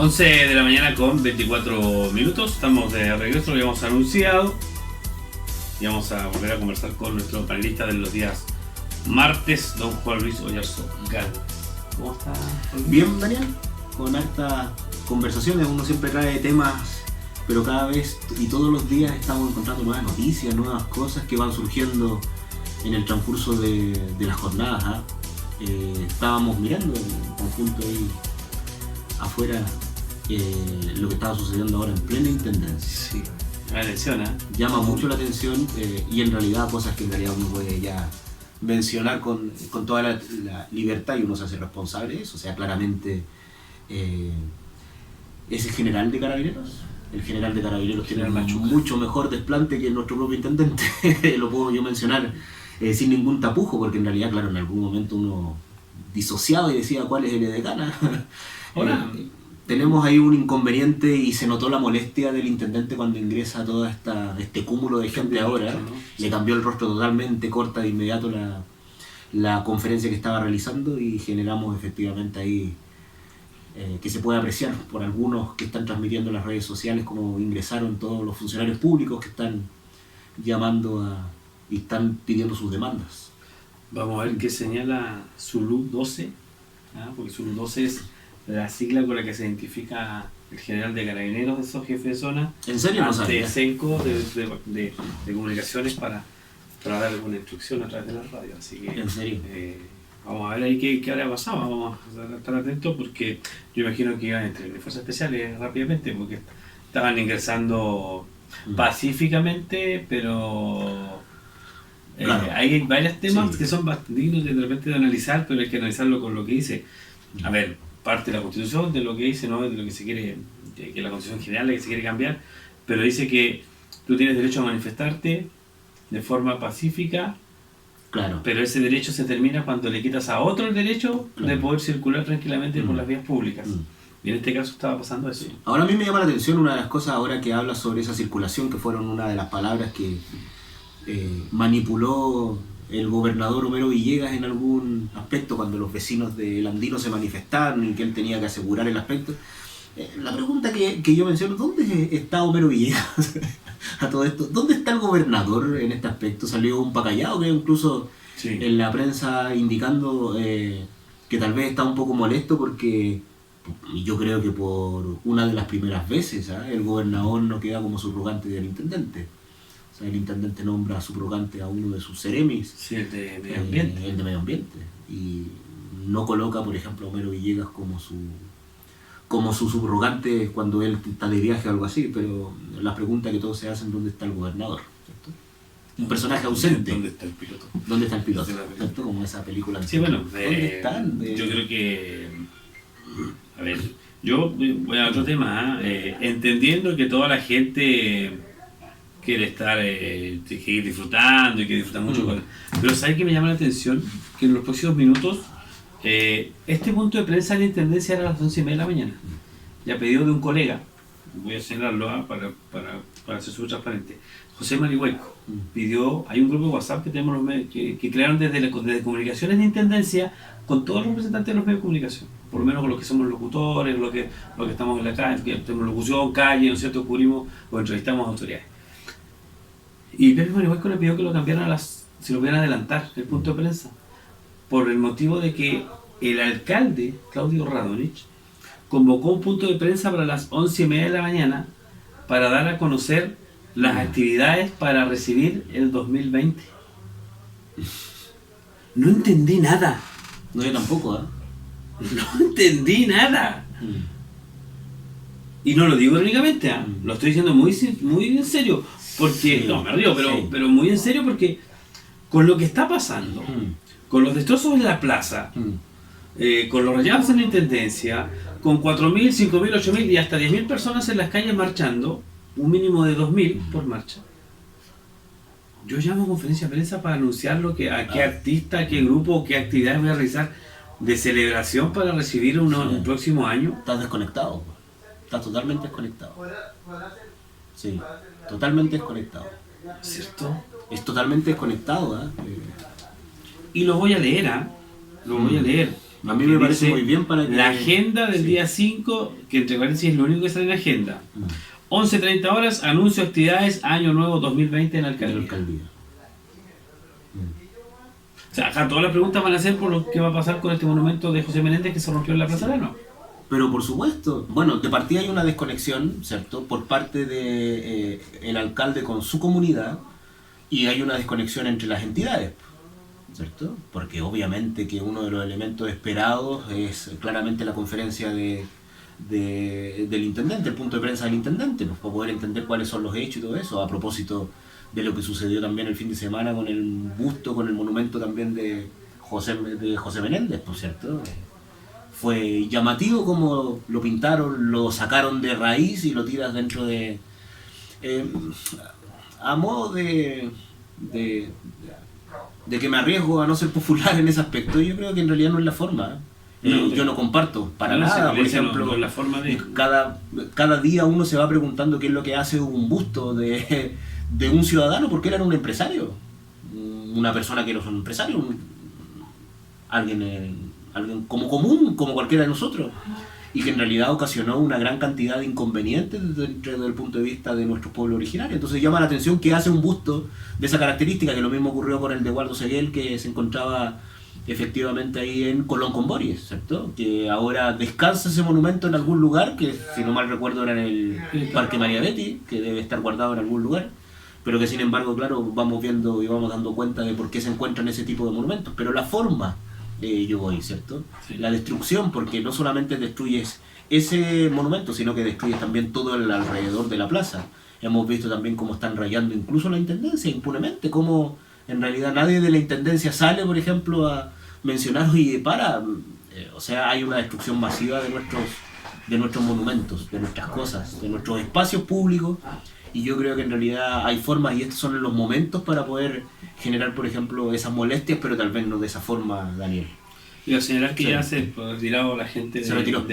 11 de la mañana con 24 minutos, estamos de regreso, lo habíamos anunciado y vamos a volver a conversar con nuestro panelista de los días martes, don Juan Luis Oyarzo Galvez. ¿Cómo está? Bien, Daniel, con hartas conversaciones, uno siempre trae temas, pero cada vez y todos los días estamos encontrando nuevas noticias, nuevas cosas que van surgiendo en el transcurso de las jornadas. Estábamos mirando en conjunto ahí afuera lo que estaba sucediendo ahora en plena intendencia. Sí, la atención, llama mucho la atención y en realidad cosas que en realidad uno puede ya mencionar con toda la libertad y uno se hace responsable de eso. O sea, claramente ese general de Carabineros, el general de Carabineros tiene mucho mejor desplante que nuestro propio intendente. Lo puedo yo mencionar sin ningún tapujo, porque en realidad, claro, en algún momento uno disociaba y decía cuál es el edecana. Ahora tenemos ahí un inconveniente y se notó la molestia del intendente cuando ingresa todo este cúmulo de gente ahora. ¿no? Le cambió el rostro totalmente, corta de inmediato la conferencia que estaba realizando y generamos efectivamente ahí que se puede apreciar por algunos que están transmitiendo en las redes sociales como ingresaron todos los funcionarios públicos que están llamando y están pidiendo sus demandas. Vamos a ver qué señala Zulu 12, porque Zulu 12 es la sigla con la que se identifica el general de Carabineros de esos jefes de zona. ¿En serio? No sabía. CENCO de comunicaciones para dar alguna instrucción a través de la radio. Así que, ¿en serio? Vamos a ver ahí qué habrá pasado. Vamos a estar atentos porque yo imagino que iban a entrenar fuerzas especiales rápidamente porque estaban ingresando pacíficamente, pero claro. Hay varios temas que son bastante dignos de repente de analizar, pero hay que analizarlo con lo que dice. A ver, parte de la Constitución, de lo que dice, ¿no? De lo que se quiere, que la Constitución general la que se quiere cambiar, pero dice que tú tienes derecho a manifestarte de forma pacífica, claro. Pero ese derecho se termina cuando le quitas a otro el derecho de poder circular tranquilamente por las vías públicas. Y en este caso estaba pasando eso. Ahora a mí me llama la atención una de las cosas ahora que habla sobre esa circulación, que fueron una de las palabras que manipuló el gobernador Homero Villegas en algún aspecto cuando los vecinos del Andino se manifestaron y que él tenía que asegurar el aspecto. La pregunta que yo menciono, ¿dónde está Homero Villegas a todo esto? ¿Dónde está el gobernador en este aspecto? Salió un pacallado que incluso en la prensa indicando que tal vez está un poco molesto porque yo creo que por una de las primeras veces el gobernador no queda como subrogante del intendente. O sea, el intendente nombra subrogante a uno de sus seremis. Sí, el de medio ambiente. El de medio ambiente. Y no coloca, por ejemplo, a Homero Villegas como su subrogante cuando él está de viaje o algo así, pero la pregunta que todos se hacen, ¿dónde está el gobernador? ¿Cierto? Un personaje ausente. ¿Dónde está el piloto? ¿Dónde está el piloto? ¿Cierto? Como esa película antigua. Sí, bueno, ¿dónde están? Yo creo que... A ver, yo voy a otro tema, entendiendo que toda la gente quiere estar, seguir disfrutando y que disfruta mucho con... Pero ¿sabes qué me llama la atención? Que en los próximos minutos este punto de prensa de la intendencia era a las 11:30 de la mañana. Y a pedido de un colega, voy a señalarlo para ser súper transparente, José Marihueco, pidió, hay un grupo de WhatsApp que tenemos los medios, que crearon desde comunicaciones de intendencia con todos los representantes de los medios de comunicación, por lo menos con los que somos locutores, los que estamos en la calle, que tenemos locución, calle, ¿no es cierto?, cubrimos o entrevistamos a autoridades. Y Pepe Marihueco le pidió que lo cambiaran si lo pudieran adelantar, el punto de prensa, por el motivo de que el alcalde, Claudio Radonich, convocó un punto de prensa para las 11:30 de la mañana para dar a conocer las actividades para recibir el 2020. No entendí nada. No, yo tampoco, No entendí nada. Y no lo digo irónicamente, lo estoy diciendo muy en serio, porque, no, me río, pero muy en serio porque con lo que está pasando, con los destrozos en la plaza, con los rayados en la intendencia, con 4.000, 5.000, 8.000 y hasta 10.000 personas en las calles marchando, un mínimo de 2.000 por marcha. Yo llamo a conferencia de prensa para anunciar a qué artista, a qué grupo, qué actividades voy a realizar de celebración para recibir un próximo año. Estás desconectado, estás totalmente desconectado. Sí, totalmente desconectado. ¿Cierto? Es totalmente desconectado. Y lo voy a leer, lo voy a leer. A mí me parece muy bien para que... La agenda del día 5, que entre paréntesis es lo único que sale en la agenda. 11:30 horas, anuncio de actividades, Año Nuevo 2020 en la alcaldía. O sea, acá todas las preguntas van a ser por lo que va a pasar con este monumento de José Menéndez que se rompió en la Plaza Arano. Pero por supuesto, bueno, de partida hay una desconexión, ¿cierto?, por parte de el alcalde con su comunidad, y hay una desconexión entre las entidades, ¿cierto? Porque obviamente que uno de los elementos esperados es claramente la conferencia del intendente, el punto de prensa del intendente, pues, para poder entender cuáles son los hechos y todo eso, a propósito de lo que sucedió también el fin de semana con el busto, con el monumento también de José Menéndez, por cierto. Fue llamativo como lo pintaron, lo sacaron de raíz y lo tiras dentro de... a modo de que me arriesgo a no ser popular en ese aspecto, yo creo que en realidad no es la forma. Yo no comparto para nada, por ejemplo, no es la forma de... cada día uno se va preguntando qué es lo que hace un busto de un ciudadano, porque él era un empresario, una persona que no es un empresario, alguien como común, como cualquiera de nosotros, y que en realidad ocasionó una gran cantidad de inconvenientes desde el punto de vista de nuestros pueblos originarios. Entonces llama la atención que hace un busto de esa característica, que lo mismo ocurrió con el de Waldo Seguel, que se encontraba efectivamente ahí en Colón con Boris, ¿cierto? Que ahora descansa ese monumento en algún lugar, que si no mal recuerdo era en el Parque María Betty, que debe estar guardado en algún lugar, pero que sin embargo, claro, vamos viendo y vamos dando cuenta de por qué se encuentran ese tipo de monumentos. Pero la forma, yo voy, ¿cierto? Sí. La destrucción, porque no solamente destruyes ese monumento, sino que destruyes también todo el alrededor de la plaza. Hemos visto también cómo están rayando incluso la intendencia impunemente, cómo en realidad nadie de la intendencia sale, por ejemplo, a mencionar, oye, o sea, hay una destrucción masiva de nuestros monumentos, de nuestras cosas, de nuestros espacios públicos, y yo creo que en realidad hay formas, y estos son los momentos para poder generar, por ejemplo, esas molestias, pero tal vez no de esa forma, Daniel. Y al señalar que sí, ya se ha retirado la gente de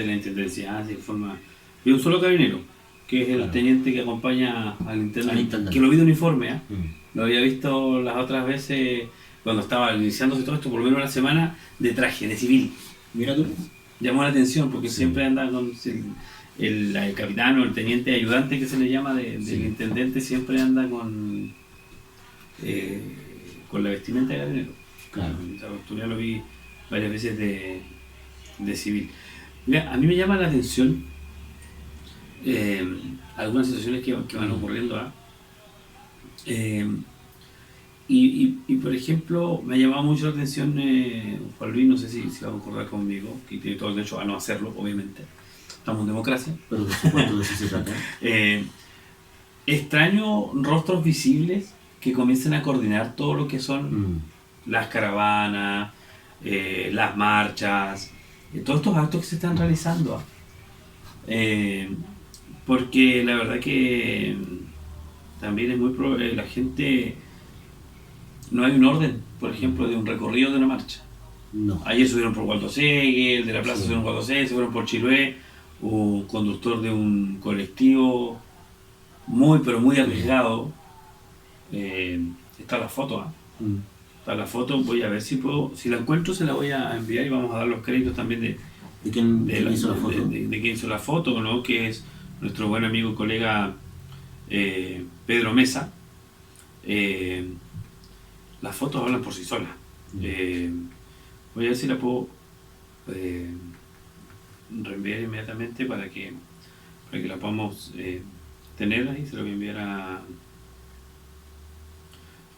la intendencia, de forma... Y un solo carabinero, que es el teniente que acompaña al intendente, que lo vi de uniforme, lo había visto las otras veces cuando estaba iniciándose todo esto, por lo menos una semana, de traje, de civil. Mira tú. Llamó la atención porque siempre anda con el capitán o el teniente ayudante, que se le llama, del intendente, siempre anda con la vestimenta de carabinero. Claro. Tú ya lo vi varias veces de civil. Mira, a mí me llama la atención algunas situaciones que van ocurriendo. Y por ejemplo, me ha llamado mucho la atención, Juan Luis, no sé si va a concordar conmigo, que tiene todo el derecho a no hacerlo, obviamente. Estamos en democracia. Pero por supuesto de eso se trata. Extraño rostros visibles que comiencen a coordinar todo lo que son las caravanas, las marchas, todos estos actos que se están realizando. Porque la verdad que también es muy probable, la gente, no hay un orden, por ejemplo, de un recorrido de una marcha. No. Ayer subieron por Waldo Seguel, de la plaza subieron por Waldo Seguel, subieron por Chiloé, un conductor de un colectivo muy pero muy arriesgado. Está la foto, está la foto, voy a ver si la encuentro, se la voy a enviar, y vamos a dar los créditos también de quién hizo la foto, de quién hizo la foto, ¿no? Que es nuestro buen amigo y colega Pedro Mesa. Las fotos hablan por sí solas. Voy a ver si la puedo reenviar inmediatamente para que la podamos tener ahí. Se lo voy a enviar a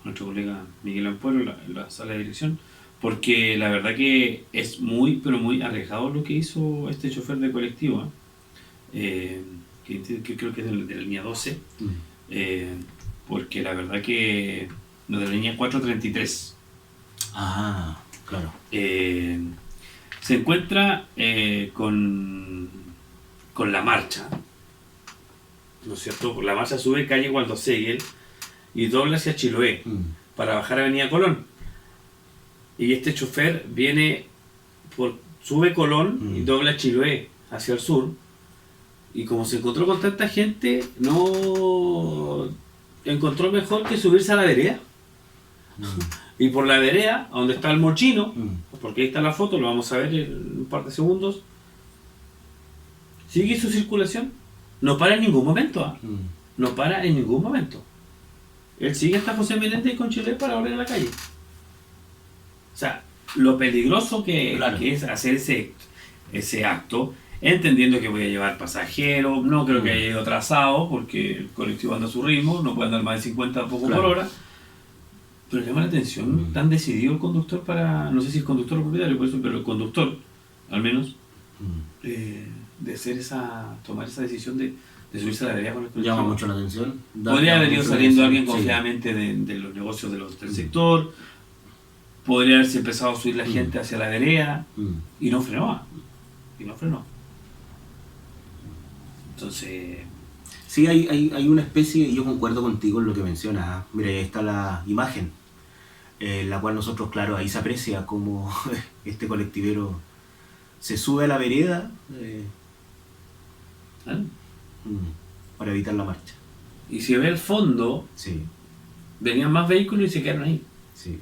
nuestro colega Miguel Ampuero en la sala de dirección, porque la verdad que es muy pero muy arriesgado lo que hizo este chofer de colectivo, que creo que es de la línea 12, porque la verdad que no, de la línea 433. Claro. Se encuentra con la marcha, ¿no es cierto? La marcha sube calle Waldo Seguel y dobla hacia Chiloé para bajar a Avenida Colón. Y este chofer sube Colón y dobla Chiloé hacia el sur. Y como se encontró con tanta gente, no encontró mejor que subirse a la vereda. Y por la vereda, donde está el mochino, porque ahí está la foto, lo vamos a ver en un par de segundos, sigue su circulación. No para en ningún momento. No para en ningún momento. Él sigue hasta José Menéndez con Chile para volver a la calle. O sea, lo peligroso que es hacer ese acto, entendiendo que voy a llevar pasajeros, no creo que haya ido atrasado, porque el colectivo anda a su ritmo, no puede andar más de 50 poco por hora. Pero llama la atención, tan decidido el conductor para, no sé si el conductor o propietario, por eso, pero el conductor, al menos, de hacer tomar esa decisión de subirse a la vereda con el colectivo. Llama mucho la atención. Podría haber ido saliendo alguien confiadamente de los negocios del sector, podría haberse empezado a subir la gente hacia la vereda, y no frenó. Entonces... Sí, hay una especie, y yo concuerdo contigo en lo que mencionas. Mira, ahí está la imagen, la cual nosotros, claro, ahí se aprecia cómo este colectivero se sube a la vereda para evitar la marcha. Y si ve el fondo, venían más vehículos y se quedaron ahí. Sí.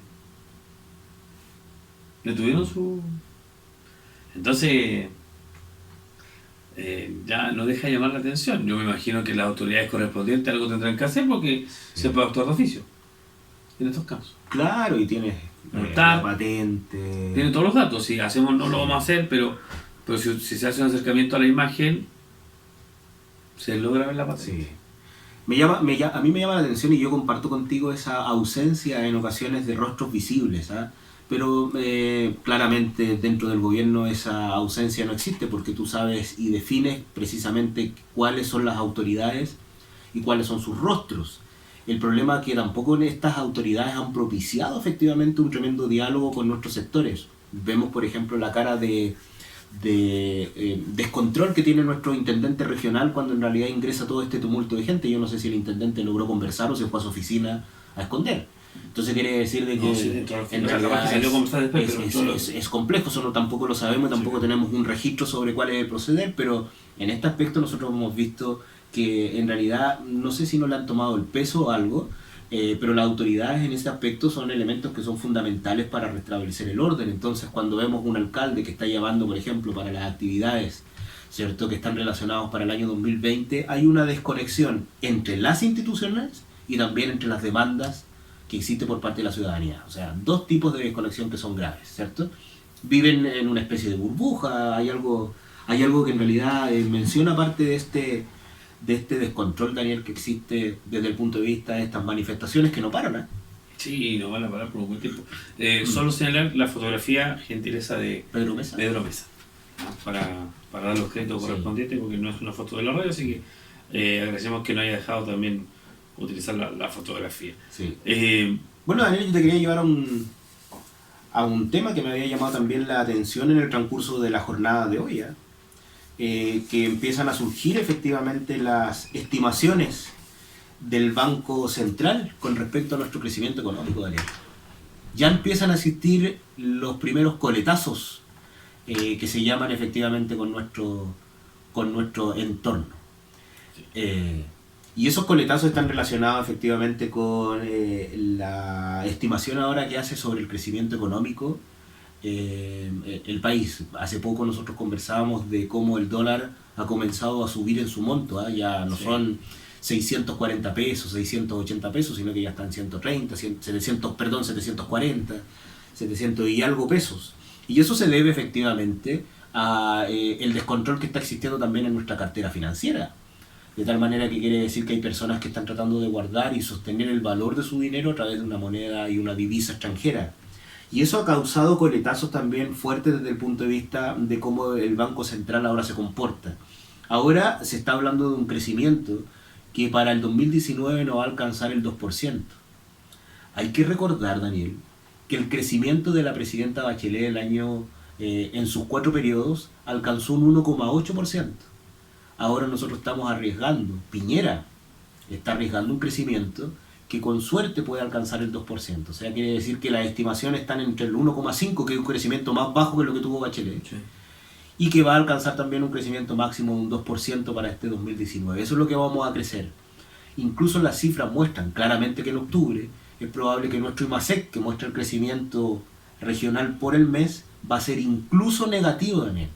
¿Le tuvieron su...? Entonces... ya no deja de llamar la atención. Yo me imagino que las autoridades correspondientes algo tendrán que hacer porque se puede actuar de oficio en estos casos. Claro, y tiene la patente. Tiene todos los datos. Si hacemos, no lo vamos a hacer, pero si se hace un acercamiento a la imagen, se logra ver la patente. Sí. A mí me llama la atención, y yo comparto contigo esa ausencia en ocasiones de rostros visibles, pero claramente dentro del gobierno esa ausencia no existe, porque tú sabes y defines precisamente cuáles son las autoridades y cuáles son sus rostros. El problema es que tampoco estas autoridades han propiciado efectivamente un tremendo diálogo con nuestros sectores. Vemos, por ejemplo, la cara de descontrol que tiene nuestro intendente regional cuando en realidad ingresa todo este tumulto de gente. Yo no sé si el intendente logró conversar o se fue a su oficina a esconder. Entonces quiere decir de que en realidad es complejo, eso tampoco lo sabemos, tampoco tenemos un registro sobre cuál es el proceder, pero en este aspecto nosotros hemos visto que en realidad, no sé si no le han tomado el peso o algo, pero las autoridades en ese aspecto son elementos que son fundamentales para restablecer el orden. Entonces cuando vemos un alcalde que está llamando, por ejemplo, para las actividades, ¿cierto?, que están relacionados para el año 2020, hay una desconexión entre las instituciones y también entre las demandas que existe por parte de la ciudadanía. O sea, dos tipos de desconexión que son graves, ¿cierto? Viven en una especie de burbuja, hay algo que en realidad menciona parte de este descontrol, Daniel, que existe desde el punto de vista de estas manifestaciones que no paran, Sí, no van a parar por un buen tiempo. Solo señalar la fotografía gentileza de Pedro Mesa, para dar los créditos correspondientes, porque no es una foto de la radio, así que agradecemos que no haya dejado también utilizar la fotografía. Sí. Bueno, Daniel, yo te quería llevar a un tema que me había llamado también la atención en el transcurso de la jornada de hoy, que empiezan a surgir efectivamente las estimaciones del Banco Central con respecto a nuestro crecimiento económico, Daniel. Ya empiezan a existir los primeros coletazos que se llaman efectivamente con nuestro entorno. Y esos coletazos están relacionados efectivamente con la estimación ahora que hace sobre el crecimiento económico el país. Hace poco nosotros conversábamos de cómo el dólar ha comenzado a subir en su monto, ya no son 640 pesos, 680 pesos, sino que ya están 130, 740, 700 y algo pesos. Y eso se debe efectivamente a el descontrol que está existiendo también en nuestra cartera financiera. De tal manera que quiere decir que hay personas que están tratando de guardar y sostener el valor de su dinero a través de una moneda y una divisa extranjera. Y eso ha causado coletazos también fuertes desde el punto de vista de cómo el Banco Central ahora se comporta. Ahora se está hablando de un crecimiento que para el 2019 no va a alcanzar el 2%. Hay que recordar, Daniel, que el crecimiento de la presidenta Bachelet el año, en sus 4 periodos alcanzó un 1,8%. Ahora nosotros estamos arriesgando, Piñera está arriesgando un crecimiento que con suerte puede alcanzar el 2%. O sea, quiere decir que las estimaciones están entre el 1,5%, que es un crecimiento más bajo que lo que tuvo Bachelet, y que va a alcanzar también un crecimiento máximo de un 2% para este 2019. Eso es lo que vamos a crecer. Incluso las cifras muestran claramente que en octubre es probable que nuestro IMASEC, que muestra el crecimiento regional por el mes, va a ser incluso negativo también,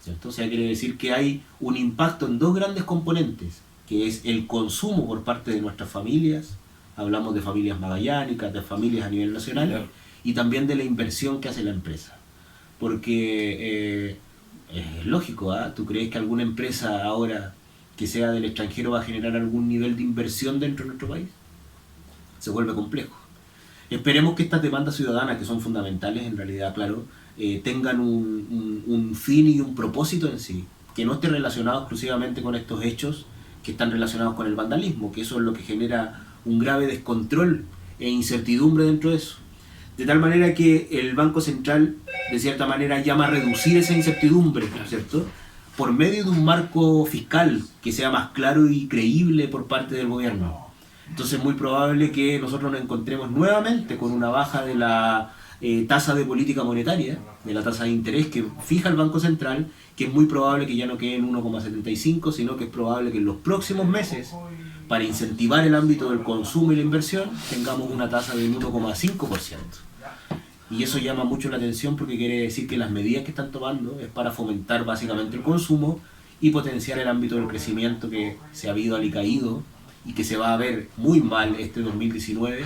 ¿cierto? O sea, quiere decir que hay un impacto en dos grandes componentes, que es el consumo por parte de nuestras familias, hablamos de familias magallánicas, de familias a nivel nacional, claro, y también de la inversión que hace la empresa. Porque es lógico, ¿eh? ¿Tú crees que alguna empresa ahora que sea del extranjero va a generar algún nivel de inversión dentro de nuestro país? Se vuelve complejo. Esperemos que estas demandas ciudadanas, que son fundamentales en realidad, claro, tengan un fin y un propósito en sí, que no esté relacionado exclusivamente con estos hechos que están relacionados con el vandalismo, que eso es lo que genera un grave descontrol e incertidumbre dentro de eso. De tal manera que el Banco Central, de cierta manera, llama a reducir esa incertidumbre, ¿cierto?, por medio de un marco fiscal que sea más claro y creíble por parte del gobierno. Entonces es muy probable que nosotros nos encontremos nuevamente con una baja de la tasa de política monetaria, de la tasa de interés que fija el Banco Central, que es muy probable que ya no quede en 1,75, sino que es probable que en los próximos meses, para incentivar el ámbito del consumo y la inversión, tengamos una tasa del 1,5%. Y eso llama mucho la atención porque quiere decir que las medidas que están tomando es para fomentar básicamente el consumo y potenciar el ámbito del crecimiento que se ha habido alicaído y que se va a ver muy mal este 2019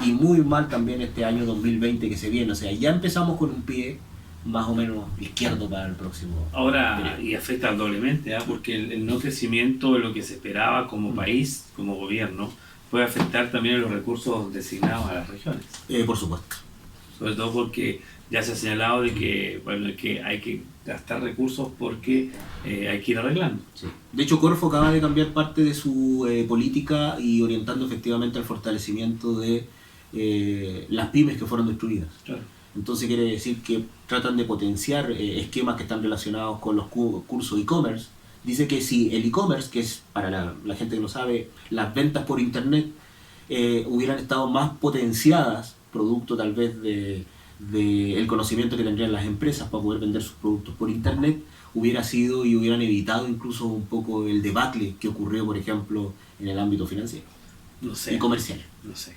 y muy mal también este año 2020 que se viene. O sea, ya empezamos con un pie más o menos izquierdo para el próximo. Ahora, y afecta doblemente, porque el no crecimiento de lo que se esperaba como país, como gobierno, puede afectar también a los recursos designados a las regiones. Por supuesto. Sobre todo porque ya se ha señalado de que, bueno, que hay que gastar recursos porque hay que ir arreglando. Sí. De hecho, Corfo acaba de cambiar parte de su política y orientando efectivamente al fortalecimiento de las pymes que fueron destruidas. Claro. Entonces quiere decir que tratan de potenciar esquemas que están relacionados con los cursos e-commerce. Dice que si el e-commerce, que es para la gente que no sabe, las ventas por internet, hubieran estado más potenciadas, producto tal vez de el conocimiento que tendrían las empresas para poder vender sus productos por internet, hubiera sido y hubieran evitado incluso un poco el debacle que ocurrió, por ejemplo, en el ámbito financiero y comercial. No sé.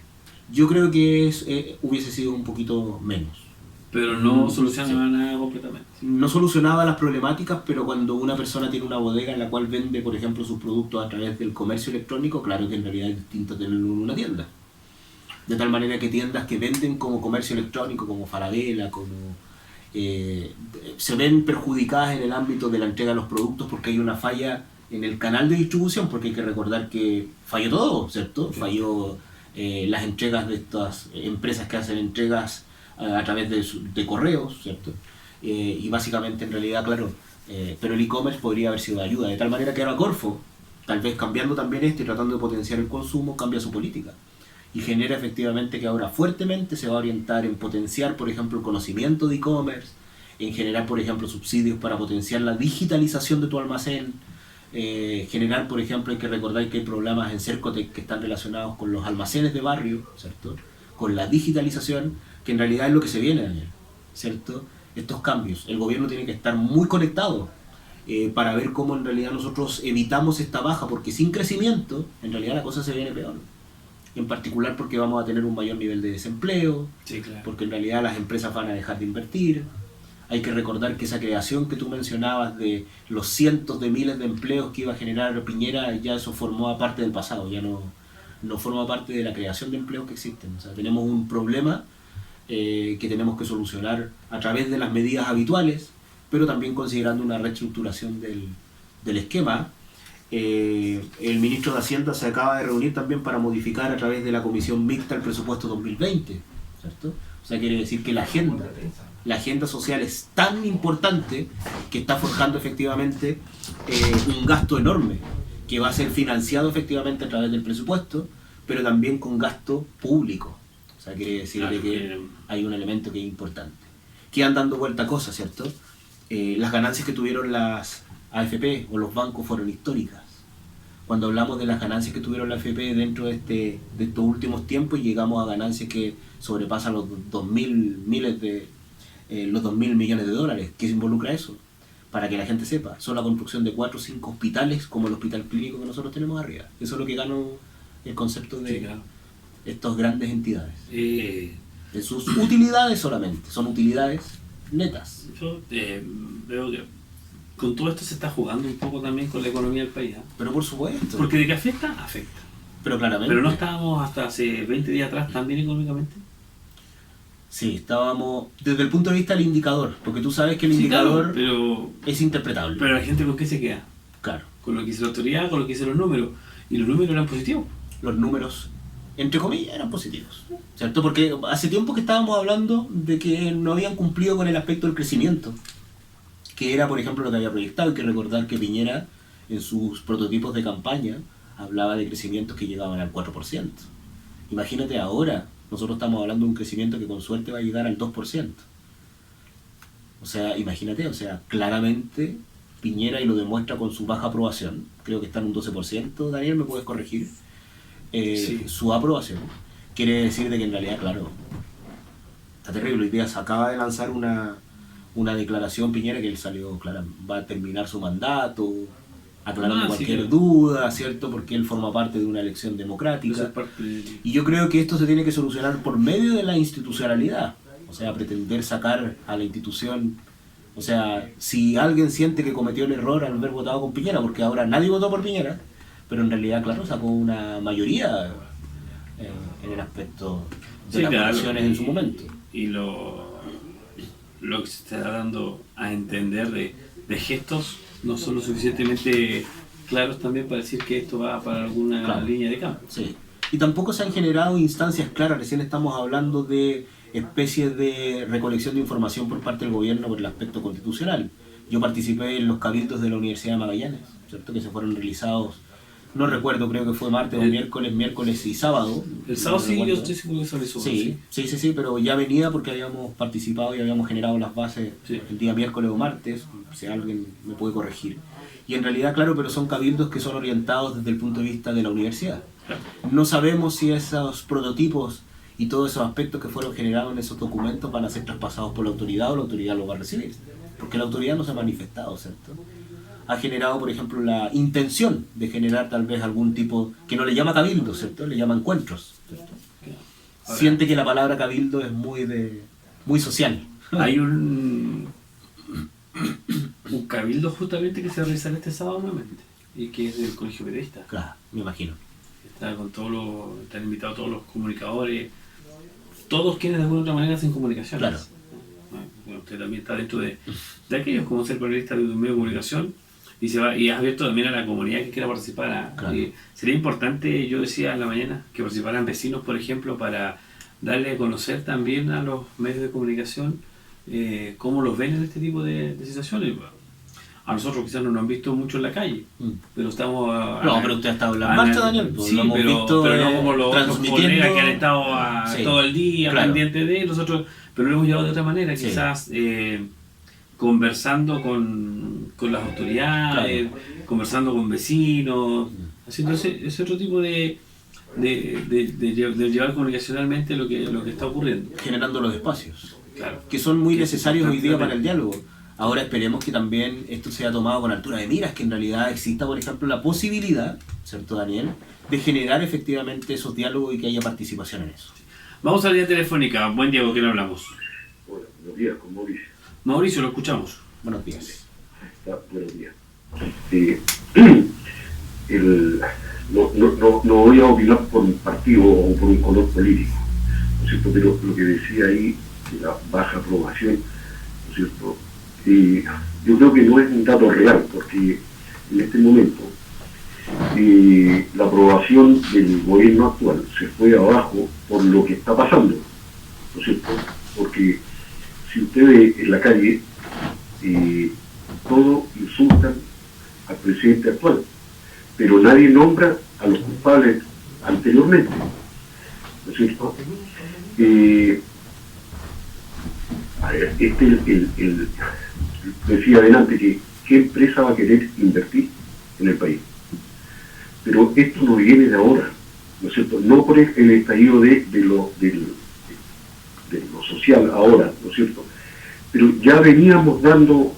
Yo creo que hubiese sido un poquito menos. Pero no solucionaba nada completamente. No solucionaba las problemáticas, pero cuando una persona tiene una bodega en la cual vende, por ejemplo, sus productos a través del comercio electrónico, claro que en realidad es distinto tenerlo en una tienda. De tal manera que tiendas que venden como comercio electrónico, como Falabella, se ven perjudicadas en el ámbito de la entrega de los productos porque hay una falla en el canal de distribución, porque hay que recordar que falló todo, ¿cierto? Sí. Falló las entregas de estas empresas que hacen entregas a través de correos, ¿cierto? Y básicamente en realidad, claro, pero el e-commerce podría haber sido de ayuda, de tal manera que ahora Corfo, tal vez cambiando también esto y tratando de potenciar el consumo, cambia su política. Y genera efectivamente que ahora fuertemente se va a orientar en potenciar, por ejemplo, el conocimiento de e-commerce, en generar, por ejemplo, subsidios para potenciar la digitalización de tu almacén, generar, por ejemplo, hay que recordar que hay programas en Cercotec que están relacionados con los almacenes de barrio, ¿cierto?, con la digitalización, que en realidad es lo que se viene, Daniel, ¿cierto? Estos cambios. El gobierno tiene que estar muy conectado para ver cómo en realidad nosotros evitamos esta baja, porque sin crecimiento, en realidad la cosa se viene peor. En particular porque vamos a tener un mayor nivel de desempleo, sí, claro, porque en realidad las empresas van a dejar de invertir. Hay que recordar que esa creación que tú mencionabas de los cientos de miles de empleos que iba a generar Piñera, ya eso formó parte del pasado, ya no forma parte de la creación de empleos que existen. O sea, tenemos un problema que tenemos que solucionar a través de las medidas habituales, pero también considerando una reestructuración del esquema. El ministro de Hacienda se acaba de reunir también para modificar a través de la comisión mixta el presupuesto 2020, ¿cierto? O sea, quiere decir que la agenda social es tan importante que está forjando efectivamente un gasto enorme que va a ser financiado efectivamente a través del presupuesto, pero también con gasto público. O sea, quiere decir que hay un elemento que es importante. Quedan dando vuelta cosas, ¿cierto? Las ganancias que tuvieron las AFP o los bancos fueron históricas. Cuando hablamos de las ganancias que tuvieron la AFP dentro de estos últimos tiempos, llegamos a ganancias que sobrepasan los 2.000 millones de dólares. ¿Qué se involucra eso? Para que la gente sepa, son la construcción de 4 o 5 hospitales como el hospital clínico que nosotros tenemos arriba. Eso es lo que ganó el concepto de... Sí, claro. estas grandes entidades? Eh, En sus utilidades solamente, son utilidades netas. yo veo que con todo esto se está jugando un poco también con la economía del país. Pero por supuesto. Porque de que afecta, afecta. Pero claramente. Pero no estábamos hasta hace 20 días atrás tan bien económicamente. Sí, estábamos desde el punto de vista del indicador, porque tú sabes que el Sí, indicador claro, pero es interpretable. la gente ¿con qué se queda? Claro, Con lo que dice la autoridad, con lo que dicen los números. Y los números eran positivos. los números, entre comillas, eran positivos, ¿cierto? Porque hace tiempo que estábamos hablando de que no habían cumplido con el aspecto del crecimiento, que era, por ejemplo, lo que había proyectado. Hay que recordar que Piñera, en sus prototipos de campaña, hablaba de crecimientos que llegaban al 4%. Imagínate ahora, nosotros estamos hablando de un crecimiento que con suerte va a llegar al 2%. O sea, imagínate, o sea, claramente Piñera, y lo demuestra con su baja aprobación, creo que está en un 12%, Daniel, ¿me puedes corregir? Sí. Su aprobación quiere decir de que en realidad, claro, está terrible. Hoy día se acaba de lanzar una declaración Piñera que él salió, claro, va a terminar su mandato, aclarando cualquier sí, duda, ¿cierto? Porque él forma parte de una elección democrática. Eso es parte de... Y yo creo que esto se tiene que solucionar por medio de la institucionalidad. O sea, pretender sacar a la institución... O sea, si alguien siente que cometió el error al haber votado con Piñera, porque ahora nadie votó por Piñera, pero en realidad, claro, sacó una mayoría en el aspecto de las votaciones en su momento. Y lo que se está dando a entender de gestos no son lo suficientemente claros también para decir que esto va para alguna línea de cambio. Sí. Y tampoco se han generado instancias claras. Recién estamos hablando de especies de recolección de información por parte del gobierno por el aspecto constitucional. Yo participé en los cabildos de la Universidad de Magallanes, ¿cierto? Que se fueron realizados, no recuerdo, creo que fue martes o miércoles y sábado. El sábado no sí, recuerdo. yo estoy seguro que sobre eso. Sí, pero ya venía porque habíamos participado y habíamos generado las bases el día miércoles o martes, si alguien me puede corregir. Y en realidad, claro, pero son cabildos que son orientados desde el punto de vista de la universidad. Claro. No sabemos si esos prototipos y todos esos aspectos que fueron generados en esos documentos van a ser traspasados por la autoridad o la autoridad lo va a recibir. Porque la autoridad no se ha manifestado, ¿cierto? Ha generado, por ejemplo, la intención de generar tal vez algún tipo, que no le llama cabildo, ¿cierto? Le llama encuentros, ¿cierto? Ahora, siente que la palabra cabildo es muy social. Hay un cabildo justamente que se realizará este sábado nuevamente, y que es del Colegio Periodista. Claro, me imagino. Está con están invitados todos los comunicadores, todos quienes de alguna u otra manera hacen comunicaciones. Claro. Bueno, usted también está dentro de aquellos, como ser periodista de un medio de comunicación, y has abierto también a la comunidad que quiera participar. Claro. Sería importante, yo decía en la mañana, que participaran vecinos, por ejemplo, para darle a conocer también a los medios de comunicación cómo los ven en este tipo de situaciones. A nosotros quizás no nos han visto mucho en la calle, pero estamos... No, pero usted ha estado en la marcha, Daniel. Sí, lo hemos visto, pero no como los colegas que han estado sí, todo el día pendientes de nosotros, pero lo hemos llevado de otra manera, sí, quizás conversando con las autoridades, conversando con vecinos, haciendo ese otro tipo de llevar comunicacionalmente lo que está ocurriendo. Generando los espacios, claro, que son muy necesarios hoy día para el diálogo. Ahora esperemos que también esto sea tomado con altura de miras, que en realidad exista, por ejemplo, la posibilidad, ¿cierto, Daniel?, de generar efectivamente esos diálogos y que haya participación en eso. Vamos a la línea telefónica. Buen día, ¿con quién hablamos? Hola, buenos días, con Mauricio. Mauricio, lo escuchamos. Buenos días. Buenos días. No voy a opinar por un partido o por un color político, ¿no es cierto? Pero lo que decía ahí, que la baja aprobación, ¿no es cierto? Yo creo que no es un dato real, porque en este momento la aprobación del gobierno actual se fue abajo por lo que está pasando, ¿no es cierto? Porque si usted ve en la calle, todos insultan al presidente actual, pero nadie nombra a los culpables anteriormente, ¿no es cierto? A ver, decía adelante que qué empresa va a querer invertir en el país. Pero esto no viene de ahora, ¿no es cierto? No por el estallido de lo social ahora, ¿no es cierto? Pero ya veníamos dando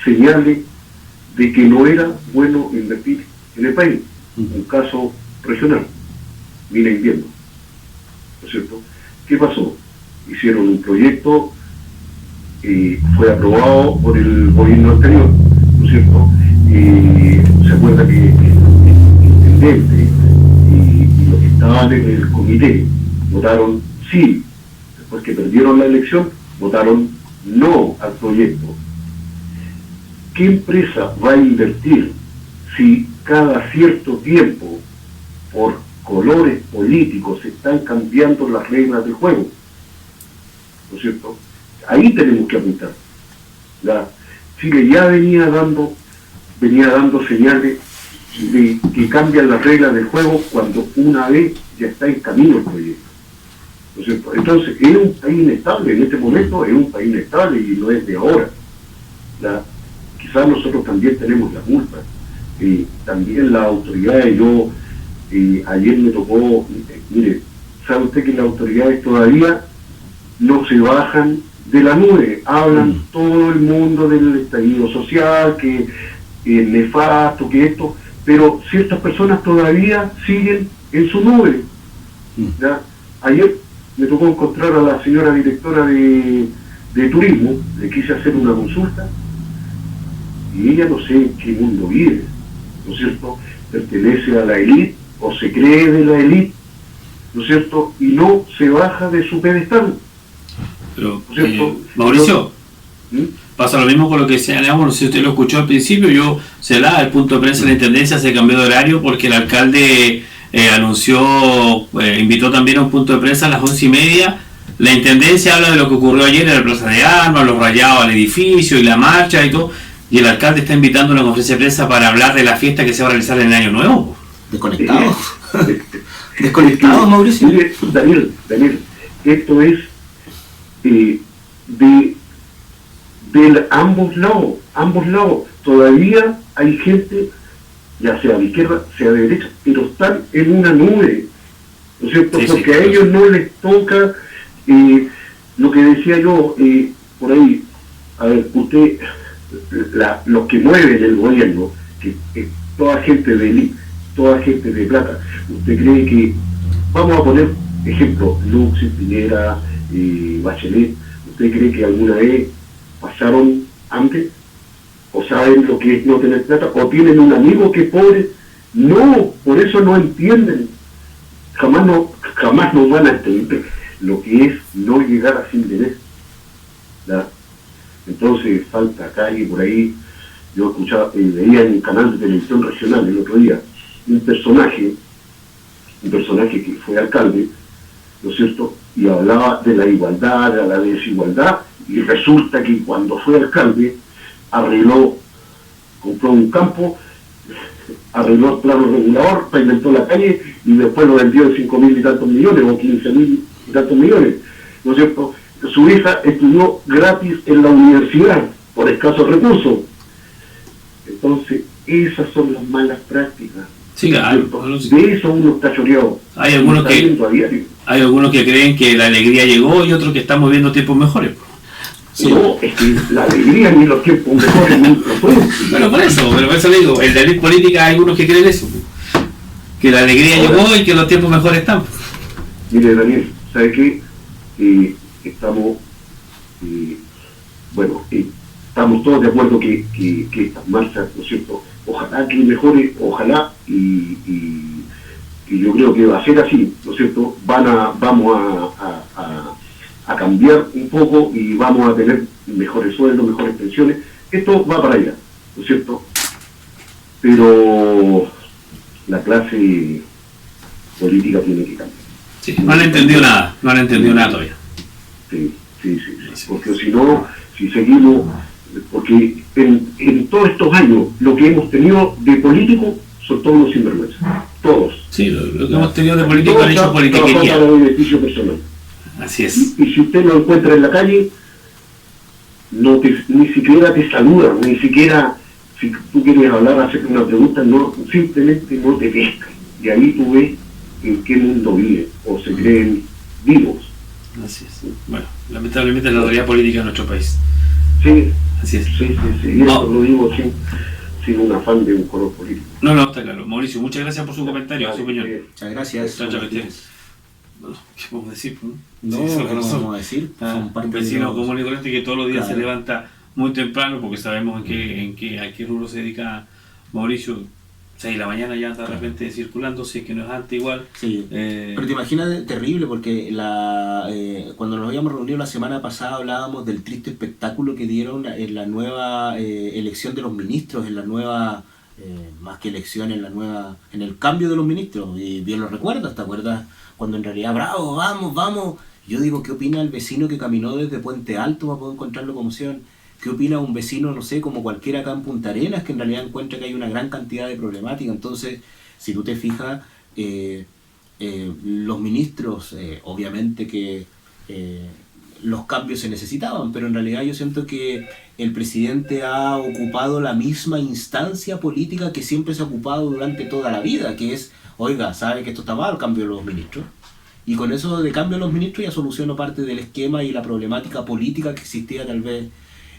señales de que no era bueno invertir en el país. Un caso regional, Mina Invierno. ¿no es cierto? ¿Qué pasó? Hicieron un proyecto, fue aprobado por el gobierno anterior, ¿no es cierto? Se acuerda que el intendente y los que estaban en el comité votaron sí, después que perdieron la elección, votaron no al proyecto. ¿Qué empresa va a invertir si cada cierto tiempo, por colores políticos, se están cambiando las reglas del juego? ¿No es cierto? Ahí tenemos que apuntar. Chile ya venía dando señales de que cambian las reglas del juego cuando una vez ya está en camino el proyecto. ¿No es cierto? Entonces, es un país inestable, en este momento es un país inestable y no es de ahora. Quizás nosotros también tenemos la culpa. También las autoridades, ayer me tocó, mire, ¿sabe usted que las autoridades todavía no se bajan de la nube? Hablan todo el mundo del estallido social, que es nefasto, que esto, pero ciertas personas todavía siguen en su nube. ¿Ya? Ayer me tocó encontrar a la señora directora de turismo, le quise hacer una consulta, y ella no sé en qué mundo vive, ¿no es cierto? Pertenece a la élite, o se cree de la élite, ¿no es cierto? Y no se baja de su pedestal. Pero, Mauricio, pasa lo mismo con lo que señalamos, no sé si usted lo escuchó al principio, el punto de prensa de la Intendencia se cambió de horario porque el alcalde invitó también a un punto de prensa a las 11:30. La Intendencia habla de lo que ocurrió ayer en la Plaza de Armas, los rayados al edificio y la marcha y todo, y el alcalde está invitando a una conferencia de prensa para hablar de la fiesta que se va a realizar en el Año Nuevo. ¿Desconectados? ¿Desconectados, Mauricio? Mire, Daniel, esto es de ambos lados. Todavía hay gente, ya sea de izquierda, sea de derecha, pero están en una nube, ¿no es cierto? Porque a ellos no les toca lo que decía yo por ahí. A ver, usted, los que mueven el gobierno, que es toda gente de élite, toda gente de plata, ¿usted cree que, vamos a poner ejemplo, Lux, Piñera, Bachelet, ¿usted cree que alguna vez pasaron hambre? ¿O saben lo que es no tener plata? ¿O tienen un amigo que es pobre? No, por eso no entienden. Jamás nos van a entender lo que es no llegar a fin de mes. Entonces falta calle por ahí. Yo escuchaba, veía en un canal de televisión regional el otro día un personaje que fue alcalde, ¿no es cierto? Y hablaba de la igualdad, de la desigualdad, y resulta que cuando fue alcalde compró un campo, arregló el plano regulador, pavimentó la calle y después lo vendió en 5.000 y tantos millones o 15.000 y tantos millones, ¿no es cierto? Su hija estudió gratis en la universidad por escasos recursos. Entonces, esas son las malas prácticas. Sí, claro. De eso uno está choreado. Hay algunos que creen que la alegría llegó y otros que estamos viendo tiempos mejores. Sí. No, es que la alegría ni los tiempos mejores nunca fue. Pero por eso le digo, en la ley política hay algunos que creen eso. Que la alegría llegó y que los tiempos mejores están. Mire, Daniel, ¿sabe qué? Estamos todos de acuerdo que estas marchas, ¿no es cierto? Ojalá que mejore, ojalá, y yo creo que va a ser así, ¿no es cierto? Vamos a cambiar un poco y vamos a tener mejores sueldos, mejores pensiones. Esto va para allá, ¿no es cierto? Pero la clase política tiene que cambiar. Sí, no han entendido nada todavía. Sí. Porque si no, si seguimos, porque en todos estos años lo que hemos tenido de políticos son todos los sinvergüenzas, todos. Sí, lo que hemos tenido de políticos han hecho politiquería. Para beneficio personal. Así es. Y si usted lo encuentra en la calle, ni siquiera te saluda, ni siquiera, si tú quieres hablar, hacer una pregunta, no, simplemente no te pesca. Y ahí tú ves en qué mundo vive, o se creen vivos. Así es. Bueno, lamentablemente es la realidad política de nuestro país. Sí. Así es. Sí. Y eso lo digo sin un afán de un color político. No, está claro. Mauricio, muchas gracias por su comentario, su opinión. Muchas gracias. Chao. bueno, ¿qué podemos decir? No, Sí, eso lo ¿qué conocemos. podemos decir? Son parte Un de vecino los- común y corriente que todos los días Claro. se levanta muy temprano, porque sabemos a qué rubro se dedica Mauricio. 6 de la mañana ya anda de repente circulando, si es que no es antes igual. Sí, pero te imaginas terrible porque cuando nos habíamos reunido la semana pasada hablábamos del triste espectáculo que dieron en la nueva elección de los ministros, en la nueva, más que elección, en el cambio de los ministros, y bien lo recuerdas, ¿te acuerdas? Cuando en realidad, bravo, vamos, vamos. Yo digo, ¿qué opina el vecino que caminó desde Puente Alto para poder encontrar locomoción? ¿Qué opina un vecino, no sé, como cualquiera acá en Punta Arenas, que en realidad encuentra que hay una gran cantidad de problemática? Entonces, si tú te fijas, los ministros, obviamente que los cambios se necesitaban, pero en realidad yo siento que el presidente ha ocupado la misma instancia política que siempre se ha ocupado durante toda la vida, que es, oiga, ¿sabe que esto está mal, cambio de los ministros? Y con eso de cambio de los ministros ya soluciono parte del esquema y la problemática política que existía tal vez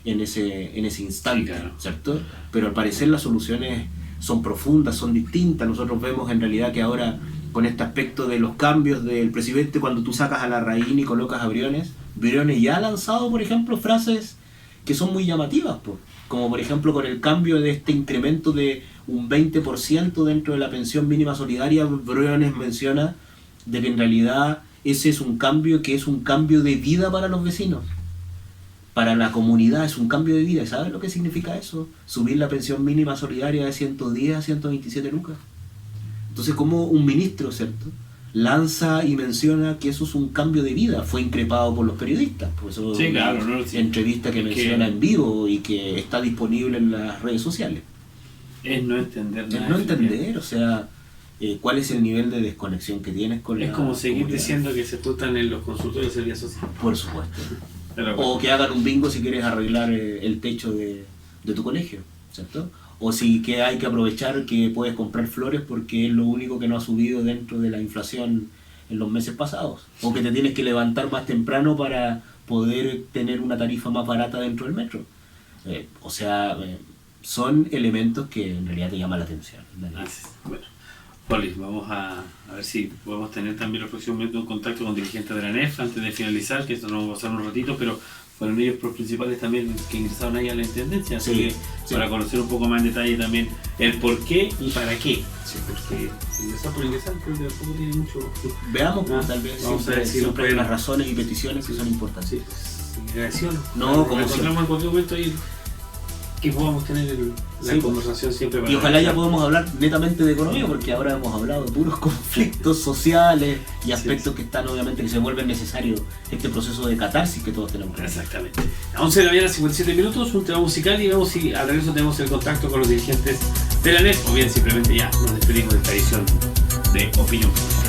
en ese instante, Sí, claro. ¿cierto? Pero al parecer las soluciones son profundas, son distintas. Nosotros vemos en realidad que ahora con este aspecto de los cambios del presidente, cuando tú sacas a Larraín y colocas a Briones ya ha lanzado, por ejemplo, frases que son muy llamativas, como por ejemplo con el cambio de este incremento de un 20% dentro de la pensión mínima solidaria. Briones menciona de que en realidad ese es un cambio que es un cambio de vida para los vecinos. Para la comunidad es un cambio de vida. ¿Y sabes lo que significa eso? Subir la pensión mínima solidaria de 110 a 127 lucas. Entonces, como un ministro, ¿cierto?, lanza y menciona que eso es un cambio de vida. Fue increpado por los periodistas. Por eso Sí, claro, ¿no? Sí. Entrevista que menciona en vivo y que está disponible en las redes sociales. Es no entender nada. Es no entender, o sea, cuál es el nivel de desconexión que tienes con Es la como seguir comunidad. diciendo que se juntan en los consultorios de seguridad social. Por supuesto. Pero bueno. O que hagan un bingo si quieres arreglar el techo de tu colegio, ¿cierto? O si que hay que aprovechar que puedes comprar flores porque es lo único que no ha subido dentro de la inflación en los meses pasados. O que te tienes que levantar más temprano para poder tener una tarifa más barata dentro del metro. Son elementos que en realidad te llaman la atención. Así es. Bueno, Poli, vamos a ver si podemos tener también los próximos minutos un contacto con dirigentes de la ANEF antes de finalizar, que esto nos va a pasar un ratito, pero fueron ellos los principales también que ingresaron ahí a la Intendencia, así Sí, que sí. para conocer un poco más en detalle también el por qué y para qué. Sí. Porque ingresar por ingresar creo que tampoco tiene mucho... Veamos, pues, Ah, tal vez vamos a ver si siempre nos hay pueden- unas razones y peticiones que son importantes. Sí, generación. No, como encontramos en cualquier momento ahí que podamos tener la Sí, conversación siempre para Y ojalá ya analizar. podamos hablar netamente de economía, porque ahora hemos hablado de puros conflictos sociales y aspectos que están obviamente que se vuelven necesarios este proceso de catarsis que todos tenemos. Exactamente. A 11 de la mañana, 57 minutos, un tema musical y vemos si al regreso tenemos el contacto con los dirigentes de la ANEF o bien simplemente ya nos despedimos de esta edición de Opinión Pública.